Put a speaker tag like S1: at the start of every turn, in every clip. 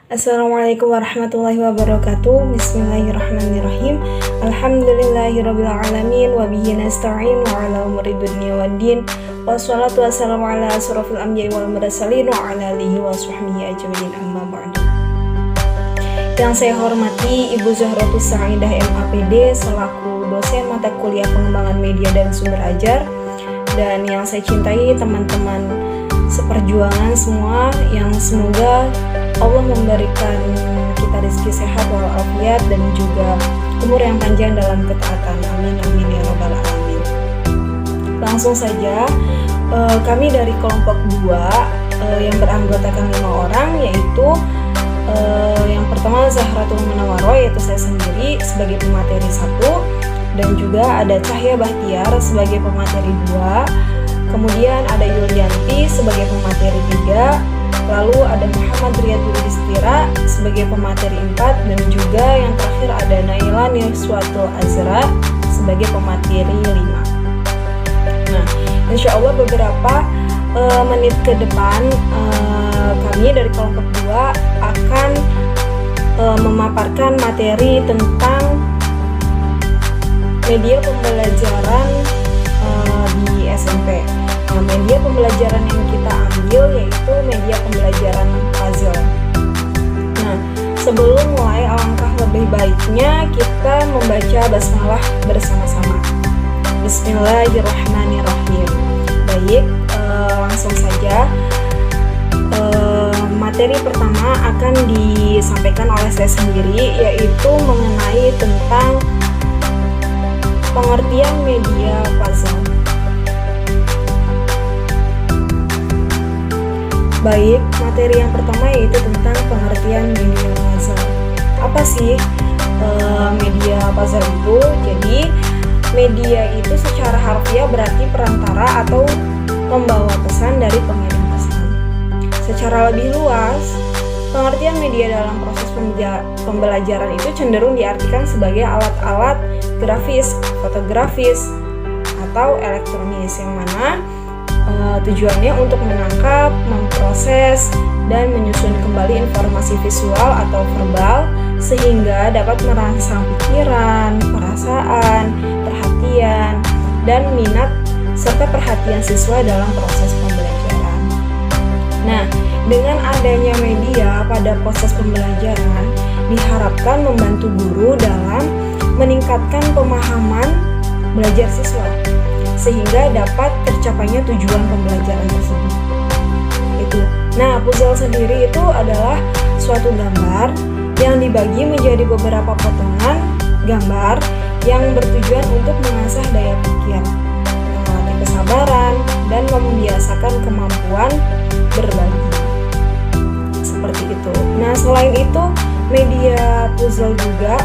S1: Assalamualaikum warahmatullahi wabarakatuh. Bismillahirrahmanirrahim. Alhamdulillahirrabbilalamin. Wabihi nasta'in wa ala umuri dunya waddin. Wassalatu wassalamu ala asrofil anbiya'i wal mursalin wa ala alihi wa sahbihi ajmain, amma ba'du. Yang saya hormati Ibu Zahratus Sa'idah MAPD selaku dosen mata kuliah pengembangan media dan sumber ajar, dan yang saya cintai teman-teman seperjuangan semua, yang semoga Allah memberikan kita rezeki sehat walafiat dan juga umur yang panjang dalam ketaatan. Amin amin ya rabbal alamin. Langsung saja, kami dari kelompok 2 yang beranggotakan 5 orang, yaitu yang pertama Zahratul Munawwaroh, yaitu saya sendiri sebagai pemateri 1, dan juga ada Cahya Bahtiar sebagai pemateri 2, kemudian ada Yulianti sebagai pemateri 3, lalu ada Muhammad Riyadul Istira sebagai pemateri 4, dan juga yang terakhir ada Naila Niswatul Azra sebagai pemateri 5. Nah, insya Allah beberapa menit ke depan kami dari kelompok 2 akan memaparkan materi tentang media pembelajaran di SMP. Nah, media pembelajaran yang kita ambil yaitu media pembelajaran puzzle. Nah, sebelum mulai, alangkah lebih baiknya kita membaca basmalah bersama-sama. Bismillahirrahmanirrahim. Baik, langsung saja. Materi pertama akan disampaikan oleh saya sendiri, yaitu mengenai tentang pengertian media puzzle. Baik, materi yang pertama yaitu tentang pengertian media puzzle. Apa sih media puzzle itu? Jadi, media itu secara harfiah berarti perantara atau pembawa pesan dari pengirim pesan. Secara lebih luas, pengertian media dalam proses pembelajaran itu cenderung diartikan sebagai alat-alat grafis, fotografis, atau elektronis, yang mana tujuannya untuk menangkap, memproses, dan menyusun kembali informasi visual atau verbal sehingga dapat merangsang pikiran, perasaan, perhatian, dan minat serta perhatian siswa dalam proses pembelajaran. Nah, dengan adanya media pada proses pembelajaran diharapkan membantu guru dalam meningkatkan pemahaman belajar siswa sehingga dapat tercapainya tujuan pembelajaran tersebut. Itu. Nah, puzzle sendiri itu adalah suatu gambar yang dibagi menjadi beberapa potongan gambar yang bertujuan untuk mengasah daya pikir, melatih kesabaran, dan membiasakan kemampuan berbagi. Seperti itu. Nah, selain itu, media puzzle juga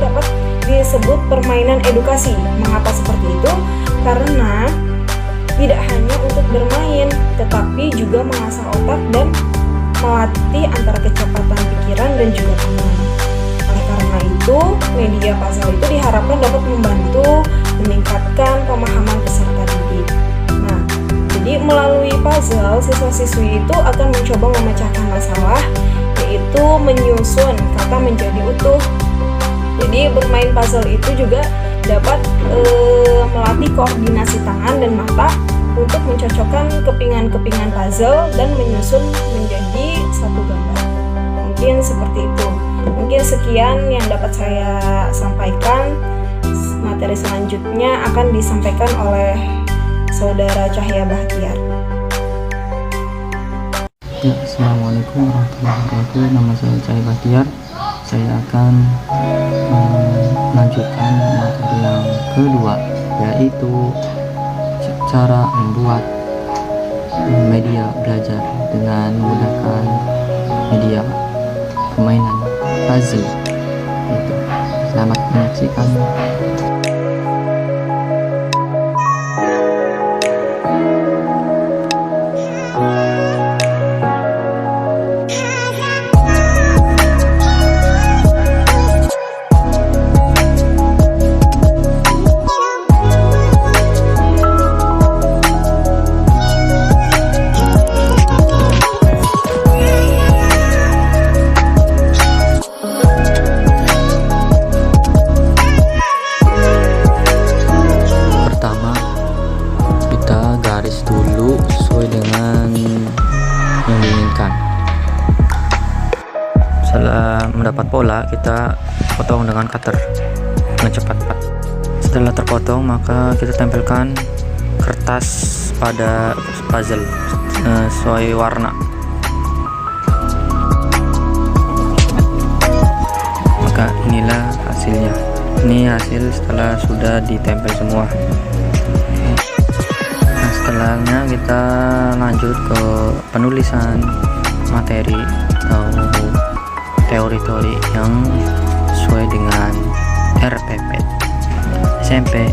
S1: dapat disebut permainan edukasi. Mengapa seperti itu? Karena tidak hanya untuk bermain, tetapi juga mengasah otak dan melatih antara kecepatan pikiran dan juga pengenalan. Oleh karena itu, media puzzle itu diharapkan dapat membantu meningkatkan pemahaman peserta didik. Nah, jadi melalui puzzle, siswa-siswi itu akan mencoba memecahkan masalah, yaitu menyusun kata menjadi utuh. Jadi bermain puzzle itu juga dapat melatih koordinasi tangan dan mata untuk mencocokkan kepingan-kepingan puzzle dan menyusun menjadi satu gambar. Mungkin seperti itu. Mungkin sekian yang dapat saya sampaikan. Materi selanjutnya akan disampaikan oleh Saudara Cahya Bahtiar.
S2: Ya, Assalamualaikum warahmatullahi wabarakatuh. Nama saya Cahya Bahtiar. Saya akan melanjutkan materi yang kedua, yaitu cara membuat media belajar dengan menggunakan media permainan puzzle. Selamat menyaksikan. dapat pola, kita potong dengan cutter dengan cepat. Setelah terpotong, maka kita tempelkan kertas pada puzzle sesuai warna. Maka inilah hasilnya. Ini hasil setelah sudah ditempel semua. Nah, setelahnya kita lanjut ke penulisan materi atau teori-teori yang sesuai dengan RPP SMP.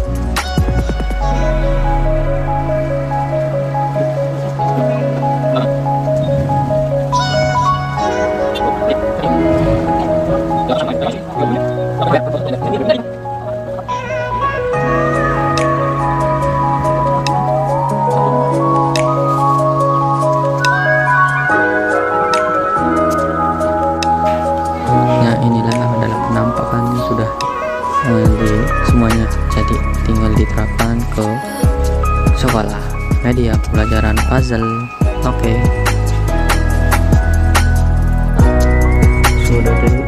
S2: Nah, inilah adalah penampakan sudah semuanya, jadi tinggal diterapkan ke sekolah. Media pembelajaran puzzle. Oke. Sudah dulu.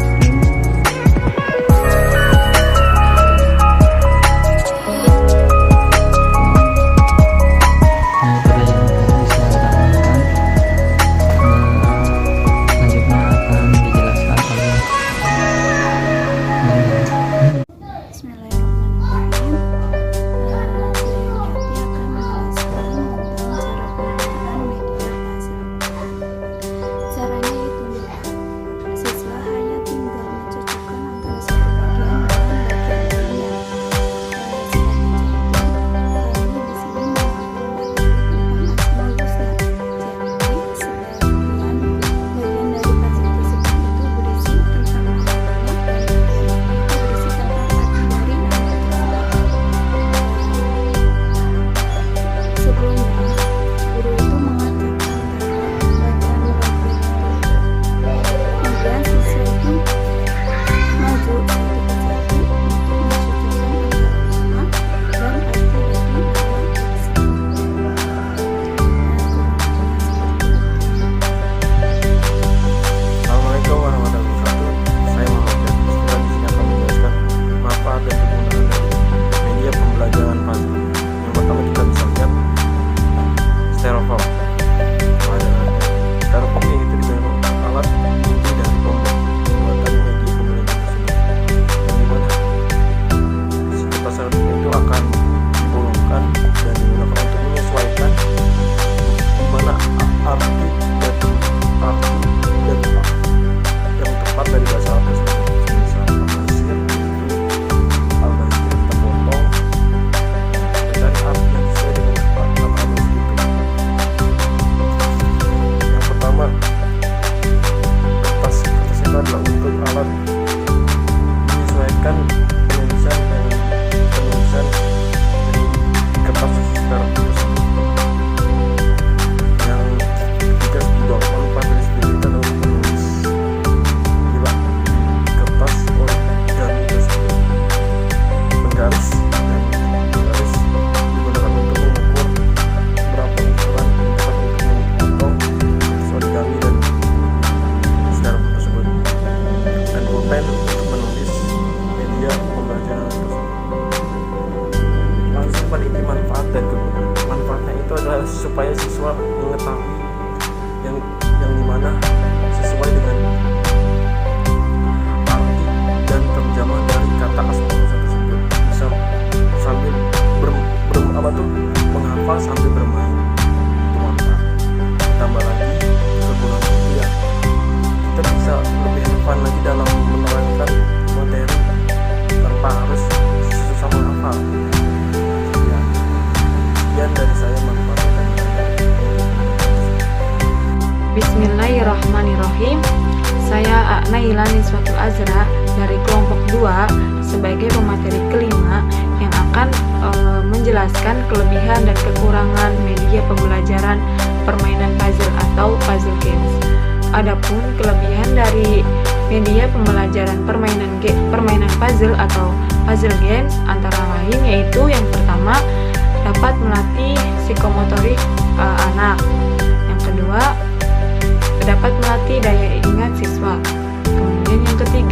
S3: supaya siswa mengetahui yang dimana sesuai dengan arti dan terjemah dari kata asal tersebut, bisa sambil menghafal sambil bermain. Itu manfaat. Tambah lagi kegunaan kuliah, kita bisa lebih relevan lagi dalam menerangkan materi tanpa harus susah menghafal. Ya, sekian dari saya manfaat.
S1: Bismillahirrahmanirrahim. Saya Akna Ilani Niswatul Azra dari kelompok 2 sebagai pemateri kelima yang akan menjelaskan kelebihan dan kekurangan media pembelajaran permainan puzzle atau puzzle games. Adapun kelebihan dari media pembelajaran permainan puzzle atau puzzle games antara lain yaitu yang pertama dapat melatih psikomotorik anak. Yang kedua dapat melatih daya ingat siswa. Kemudian yang ketiga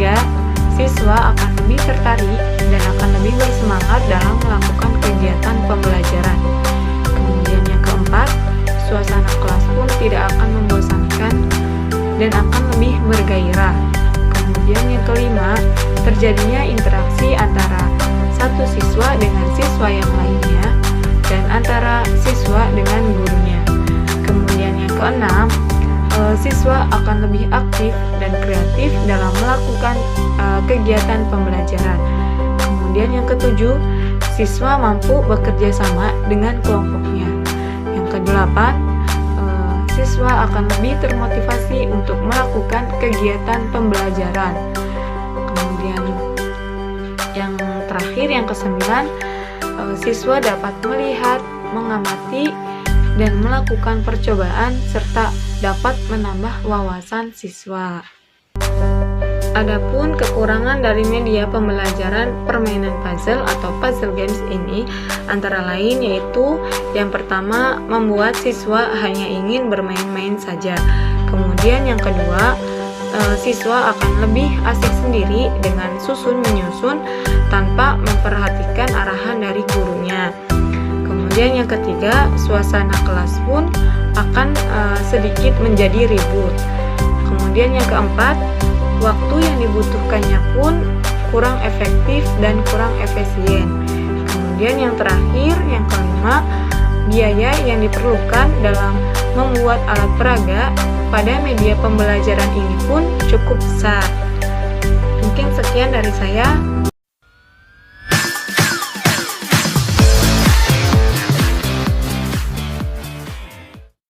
S4: siswa akan lebih tertarik dan akan lebih bersemangat dalam melakukan kegiatan pembelajaran. Kemudian yang keempat, suasana kelas pun tidak akan membosankan dan akan lebih bergairah. Kemudian yang kelima, terjadinya interaksi antara satu siswa dengan siswa yang lainnya dan antara siswa dengan gurunya. Kemudian yang keenam, siswa akan lebih aktif dan kreatif dalam melakukan kegiatan pembelajaran. Kemudian yang ketujuh, siswa mampu bekerja sama dengan kelompoknya. Yang kedelapan, siswa akan lebih termotivasi untuk melakukan kegiatan pembelajaran. Kemudian yang terakhir, yang kesembilan, siswa dapat melihat, mengamati, dan melakukan percobaan serta dapat menambah wawasan siswa. Adapun kekurangan dari media pembelajaran permainan puzzle atau puzzle games ini antara lain yaitu yang pertama, membuat siswa hanya ingin bermain-main saja. Kemudian yang kedua, siswa akan lebih asik sendiri dengan susun-menyusun tanpa memperhatikan arahan dari gurunya. Kemudian yang ketiga, suasana kelas pun akan sedikit menjadi ribut. Kemudian yang keempat, waktu yang dibutuhkannya pun kurang efektif dan kurang efisien. Kemudian yang terakhir, yang kelima, biaya yang diperlukan dalam membuat alat peraga pada media pembelajaran ini pun cukup besar. Mungkin sekian dari saya.